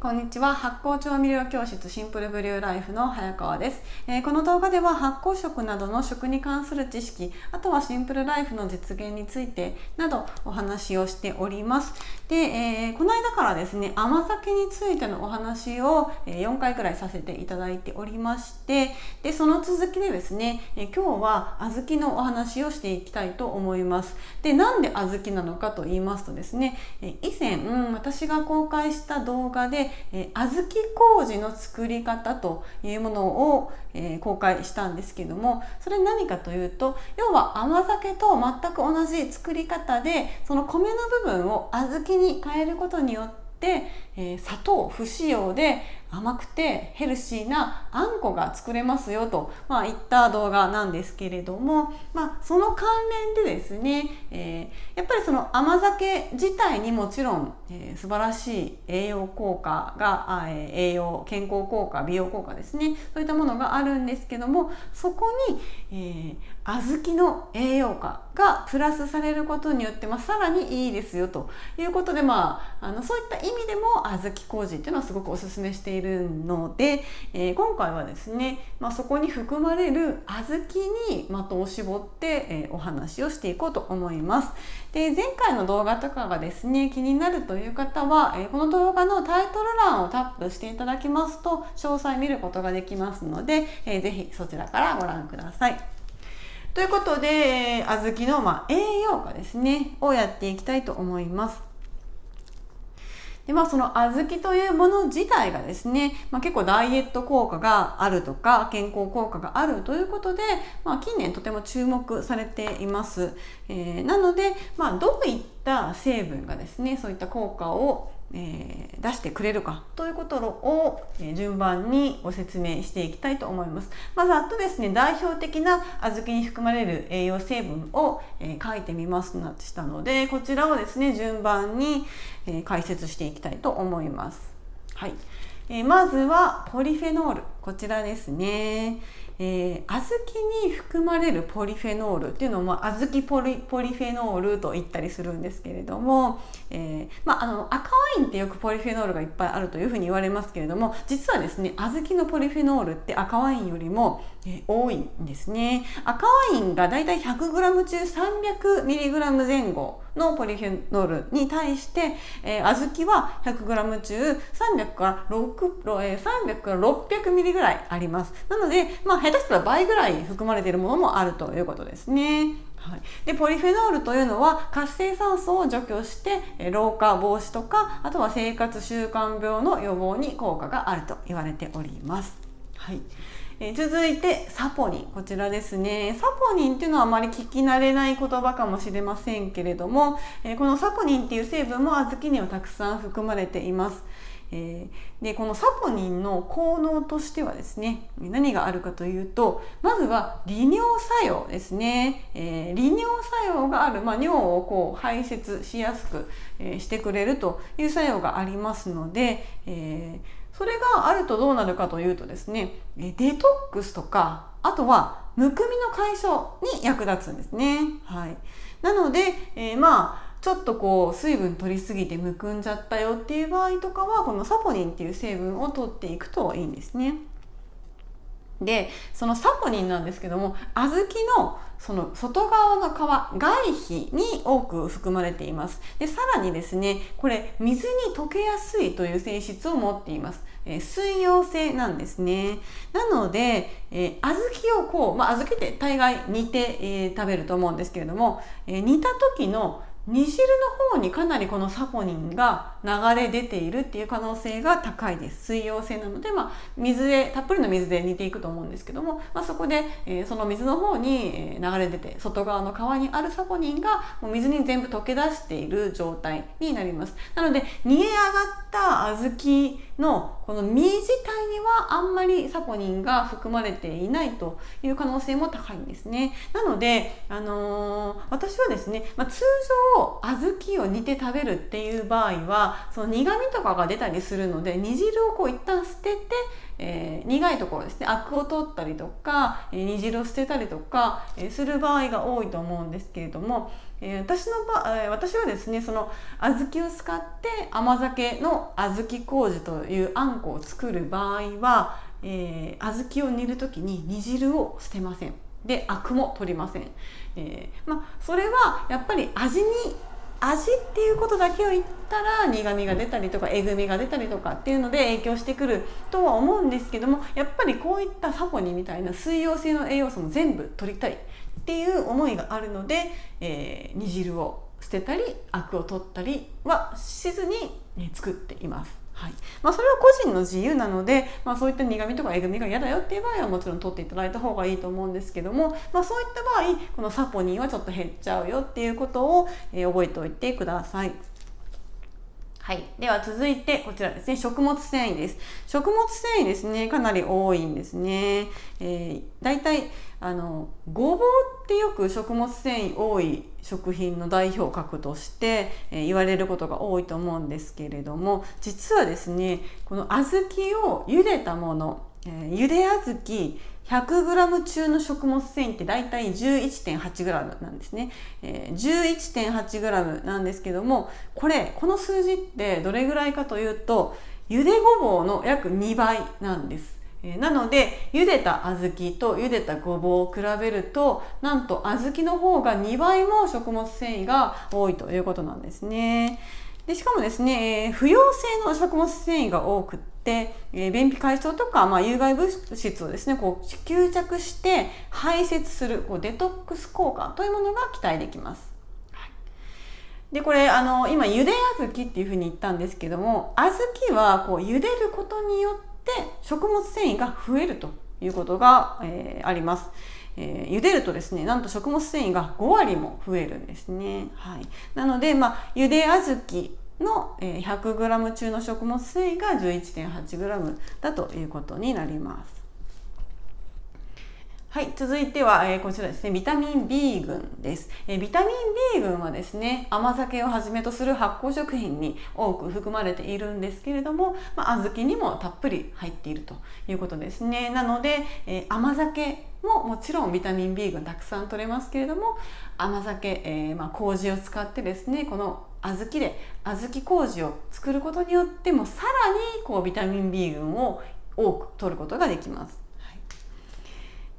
こんにちは。発酵調味料教室シンプルブリューライフの早川です。この動画では発酵食などの食に関する知識、あとはシンプルライフの実現についてなどお話をしております。で、この間からですね、甘酒についてのお話を4回くらいさせていただいておりまして、でその続きでですね、今日は小豆のお話をしていきたいと思います。で、なんで小豆なのかと言いますとですね、以前、私が公開した動画で小豆麹の作り方というものを、公開したんですけども、それ何かというと、要は甘酒と全く同じ作り方で、その米の部分を小豆に変えることによって砂糖不使用で甘くてヘルシーなあんこが作れますよと、いった動画なんですけれども、その関連でですね、やっぱりその甘酒自体にもちろん、素晴らしい栄養効果が栄養健康効果美容効果ですね、そういったものがあるんですけども、そこに、小豆の栄養価がプラスされることによって、さらにいいですよということで、そういった意味でも小豆麹っていうのはすごくおすすめしているので、今回はですね、そこに含まれる小豆に的を絞って、お話をしていこうと思います。で、前回の動画とかがですね気になるという方は、この動画のタイトル欄をタップしていただきますと詳細見ることができますので、ぜひそちらからご覧ください。ということで、小豆の栄養価ですねをやっていきたいと思います。でその小豆というもの自体がですね、結構ダイエット効果があるとか健康効果があるということで、近年とても注目されています。なので、どういった成分がですねそういった効果を出してくれるかということを順番にご説明していきたいと思います。ざっとですね、代表的な小豆に含まれる栄養成分を書いてみましたので、こちらをですね順番に解説していきたいと思います。はい。まずはポリフェノール、こちらですね。小豆に含まれるポリフェノールっていうのも小豆ポリフェノールと言ったりするんですけれども、赤ワインってよくポリフェノールがいっぱいあるというふうに言われますけれども、実はですね小豆のポリフェノールって赤ワインよりも多いんですね。赤ワインがだいたい 100g 中 300mg 前後のポリフェノールに対して、小豆は 100g 中300から600ミリぐらいあります。なので、下手したら倍ぐらい含まれているものもあるということですね。はい、でポリフェノールというのは活性酸素を除去して老化防止とか、あとは生活習慣病の予防に効果があると言われております。はい。続いてサポニン、こちらですね。サポニンっていうのはあまり聞き慣れない言葉かもしれませんけれども、このサポニンっていう成分も小豆にはたくさん含まれています。でこのサポニンの効能としてはですね、何があるかというと、まずは利尿作用ですね。利尿作用がある、尿を排泄しやすく、してくれるという作用がありますので、それがあるとどうなるかというとですね、デトックスとか、あとはむくみの解消に役立つんですね。はい。なので、ちょっと水分取りすぎてむくんじゃったよっていう場合とかは、このサポニンっていう成分を取っていくといいんですね。でそのサポニンなんですけども、小豆のその外側の皮、外皮に多く含まれています。でさらにですね、これ水に溶けやすいという性質を持っています。水溶性なんですね。なので、小豆を小豆って大概煮て、食べると思うんですけれども、煮た時の煮汁の方にかなりこのサポニンが流れ出ているっていう可能性が高いです。水溶性なので、たっぷりの水で煮ていくと思うんですけども、そこで、その水の方に流れ出て、外側の皮にあるサポニンがもう水に全部溶け出している状態になります。なので煮え上がった小豆のこの実自体にはあんまりサポニンが含まれていないという可能性も高いんですね。なので、私はですね、通常小豆を煮て食べるっていう場合は、はその苦味とかが出たりするので、煮汁を一旦捨てて、苦いところですね、アクを取ったりとか、煮汁を捨てたりとか、する場合が多いと思うんですけれども、私はですね、その小豆を使って甘酒の小豆麹というあんこを作る場合は、小豆を煮るときに煮汁を捨てません。で、アクも取りません。それはやっぱり味っていうことだけを言ったら苦味が出たりとかえぐみが出たりとかっていうので影響してくるとは思うんですけども、やっぱりこういったサポニンみたいな水溶性の栄養素も全部取りたいっていう思いがあるので、煮汁を捨てたりアクを取ったりはしずに、作っています。はい。それは個人の自由なので、そういった苦味とかえぐみが嫌だよっていう場合はもちろん取っていただいた方がいいと思うんですけども、そういった場合このサポニンはちょっと減っちゃうよっていうことを、覚えておいてください。はい、では続いてこちらですね、食物繊維です。食物繊維ですね、かなり多いんですね。だいたいごぼうってよく食物繊維多い食品の代表格として、言われることが多いと思うんですけれども、実はですね、この小豆を茹でたもの、茹で小豆100g 中の食物繊維ってだいたい 11.8g なんですね。11.8g なんですけども、この数字ってどれぐらいかというと、ゆでごぼうの約2倍なんです。なので、茹でた小豆と茹でたごぼうを比べると、なんと小豆の方が2倍も食物繊維が多いということなんですね。でしかもですね、不溶性の食物繊維が多くって、便秘解消とか、有害物質をですね吸着して排泄するデトックス効果というものが期待できます。はい、でこれ今茹で小豆っていうふうに言ったんですけども、小豆は茹でることによって食物繊維が増えるということが、あります。茹でるとですね、なんと食物繊維が5割も増えるんですね。はい、なので、茹で小豆の 100g 中の食物繊維が 11.8g だということになります。はい、続いては、こちらですね、ビタミン B 群です。ビタミン B 群はですね、甘酒をはじめとする発酵食品に多く含まれているんですけれども、小豆にもたっぷり入っているということですね。なので、甘酒ももちろんビタミン B 群たくさん取れますけれども、甘酒、麹を使ってですね、この小豆で小豆麹を作ることによってもさらにビタミン B 群を多く取ることができます。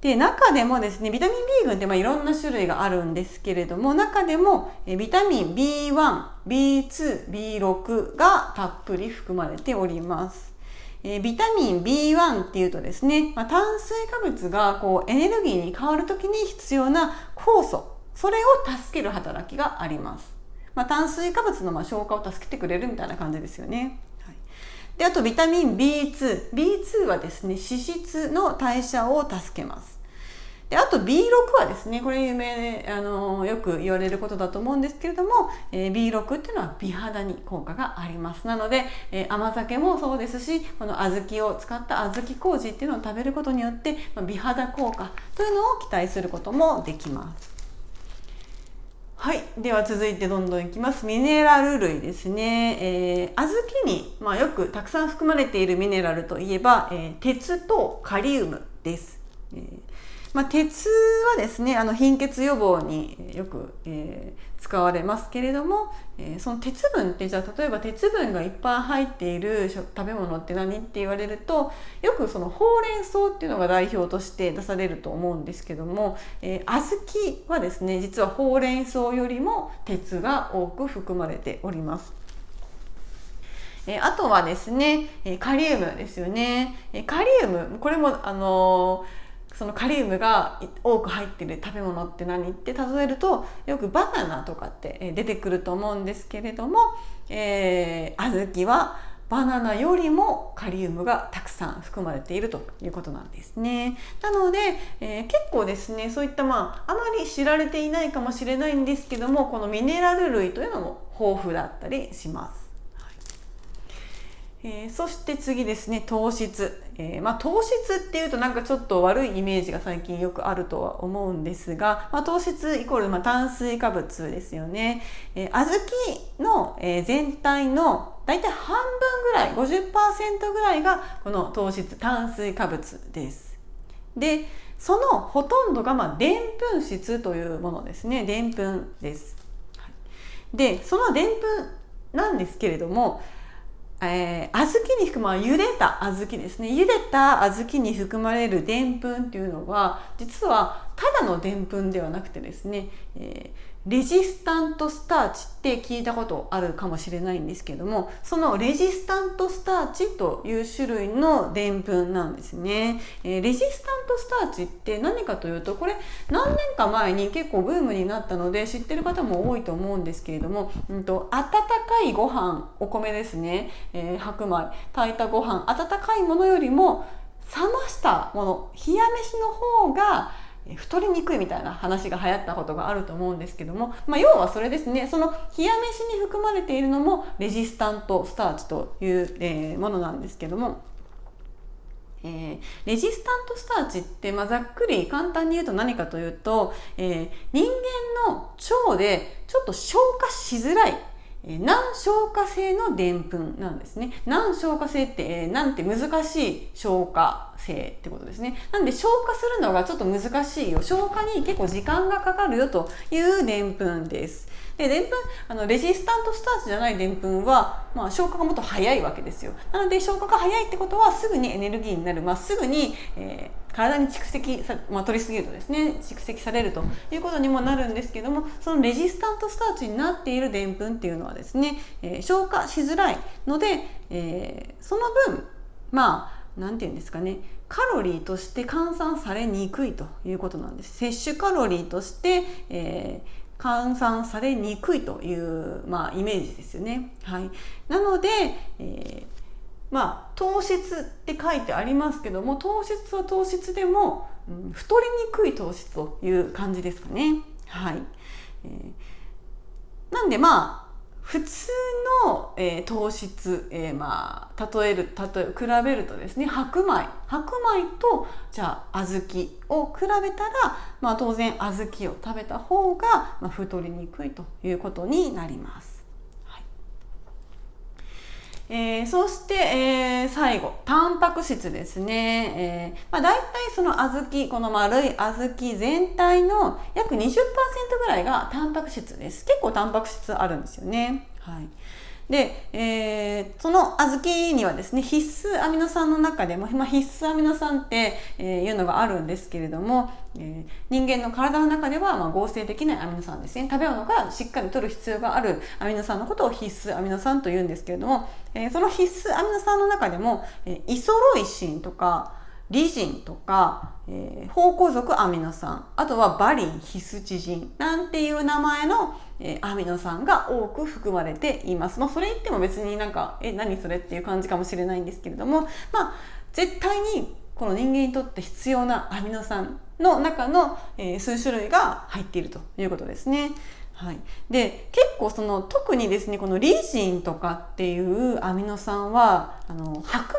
で、中でもですね、ビタミン B 群っていろんな種類があるんですけれども、中でもビタミン B1、B2、B6 がたっぷり含まれております。ビタミン B1 っていうとですね、炭水化物がエネルギーに変わるときに必要な酵素、それを助ける働きがあります。炭水化物の消化を助けてくれるみたいな感じですよね。で、あとビタミン B2 はですね、脂質の代謝を助けます。で、あと B6 はですね、これ有名でよく言われることだと思うんですけれども、B6 っていうのは美肌に効果があります。なので、甘酒もそうですし、この小豆を使った小豆麹っていうのを食べることによって、美肌効果というのを期待することもできます。はい。では続いてどんどんいきます。ミネラル類ですね。小豆に、よくたくさん含まれているミネラルといえば、鉄とカリウムです。鉄はですね、貧血予防によく、使われますけれども、その鉄分ってじゃあ例えば鉄分がいっぱい入っている食べ物って何って言われると、よくそのほうれん草っていうのが代表として出されると思うんですけども、小豆はですね、実はほうれん草よりも鉄が多く含まれております。あとはですね、カリウムですよね。カリウム、これもそのカリウムが多く入っている食べ物って何って例えると、よくバナナとかって出てくると思うんですけれども、小豆はバナナよりもカリウムがたくさん含まれているということなんですね。なので、結構ですね、そういったあまり知られていないかもしれないんですけども、このミネラル類というのも豊富だったりします。そして次ですね、糖質。糖質っていうとなんかちょっと悪いイメージが最近よくあるとは思うんですが、糖質イコール炭水化物ですよね。小豆の全体のだいたい半分ぐらい 50% ぐらいがこの糖質炭水化物です。でそのほとんどがでんぷん質というものですね。でんぷんです。でそのでんぷんなんですけれども、小豆に含まれる茹でた小豆ですね。茹でた小豆に含まれるでんぷんっていうのは実はただのでんぷんではなくてですね、レジスタントスターチって聞いたことあるかもしれないんですけども、そのレジスタントスターチという種類のでんぷんなんですね。レジスタントスターチって何かというと、これ何年か前に結構ブームになったので知ってる方も多いと思うんですけれども、温かいご飯、お米ですね、白米、炊いたご飯、温かいものよりも冷ましたもの、冷や飯の方が太りにくいみたいな話が流行ったことがあると思うんですけども、要はそれですね。その冷や飯に含まれているのもレジスタントスターチという、ものなんですけども、レジスタントスターチって、ざっくり簡単に言うと何かというと、人間の腸でちょっと消化しづらい難消化性のでんぷんなんですね。難消化性って、なんて難しい消化性ってことですね。なんで消化するのがちょっと難しいよ、消化に結構時間がかかるよというでんぷんです。ででんぷんレジスタントスターチじゃないでんぷんは、消化がもっと早いわけですよ。なので消化が早いってことはすぐにエネルギーになる、すぐに、体に蓄積さ、取りすぎるとですね、蓄積されるということにもなるんですけども、そのレジスタントスターチになっているでんぷんっていうのはですね、消化しづらいので、その分なんていうんですかね、カロリーとして換算されにくいということなんです。摂取カロリーとして、換算されにくいという、イメージですよね。はい、なので、糖質って書いてありますけども、糖質は糖質でも、太りにくい糖質という感じですかね。はい、なんで普通の、糖質、例え比べるとですね、白米とじゃあ小豆を比べたら、当然小豆を食べた方が、太りにくいということになります。そして、最後タンパク質ですね。だいたいその小豆、この丸い小豆全体の約 20% ぐらいがタンパク質です。結構タンパク質あるんですよね。はい。で、その小豆にはですね、必須アミノ酸の中でも、必須アミノ酸って、いうのがあるんですけれども、人間の体の中では、合成できないアミノ酸ですね。食べ物からしっかり摂る必要があるアミノ酸のことを必須アミノ酸と言うんですけれども、その必須アミノ酸の中でも、イソロイシンとかリジンとか、芳香属アミノ酸、あとはバリン、ヒスチジンなんていう名前のアミノ酸が多く含まれています。それ言っても別に何それっていう感じかもしれないんですけれども、絶対にこの人間にとって必要なアミノ酸の中の、数種類が入っているということですね。はい、で結構特にですね、このリジンとかっていうアミノ酸は白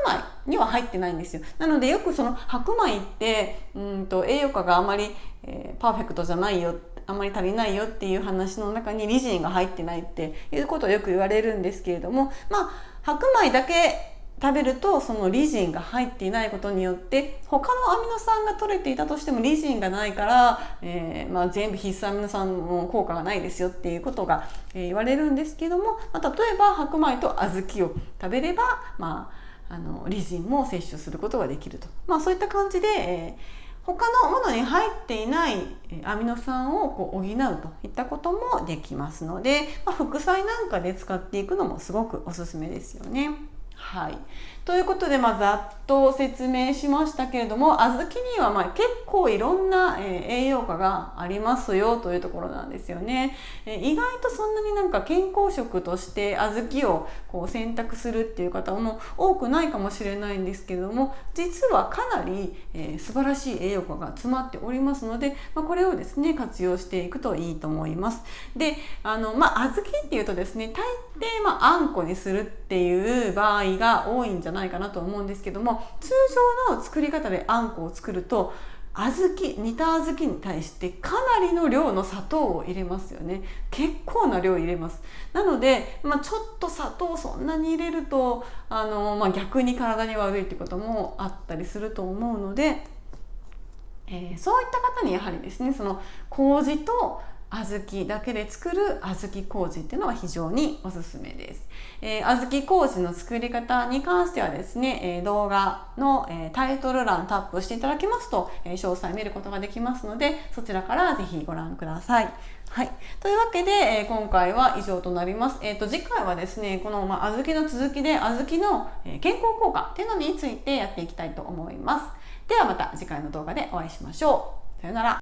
米には入ってないんですよ。なのでよくその白米って栄養価があまり、パーフェクトじゃないよ、あまり足りないよっていう話の中にリジンが入ってないっていうことをよく言われるんですけれども、白米だけ食べるとそのリジンが入っていないことによって他のアミノ酸が取れていたとしてもリジンがないから、全部必須アミノ酸の効果がないですよっていうことが、言われるんですけども、例えば白米と小豆を食べれば、リジンも摂取することができると、そういった感じで、他のものに入っていないアミノ酸を補うといったこともできますので、副菜なんかで使っていくのもすごくおすすめですよね。はい、ということで、ざっと説明しましたけれども、小豆には結構いろんな、栄養価がありますよというところなんですよね。意外とそんなに健康食として小豆を選択するっていう方も多くないかもしれないんですけれども、実はかなり、素晴らしい栄養価が詰まっておりますので、これをですね活用していくといいと思います。で、小豆っていうとですね、大抵あんこにするっていう場合が多いんじゃないかなと思うんですけども、通常の作り方であんこを作ると煮た小豆に対してかなりの量の砂糖を入れますよね。結構な量入れます。なので、ちょっと砂糖そんなに入れると逆に体に悪いってこともあったりすると思うので、そういった方にやはりですね、その麹と小豆だけで作る小豆麹っていうのは非常におすすめです。小豆麹の作り方に関してはですね、動画のタイトル欄タップしていただきますと、詳細見ることができますので、そちらからぜひご覧ください。はい。というわけで、今回は以上となります。次回はですね、この、小豆の続きで小豆の健康効果っていうのについてやっていきたいと思います。ではまた次回の動画でお会いしましょう。さよなら。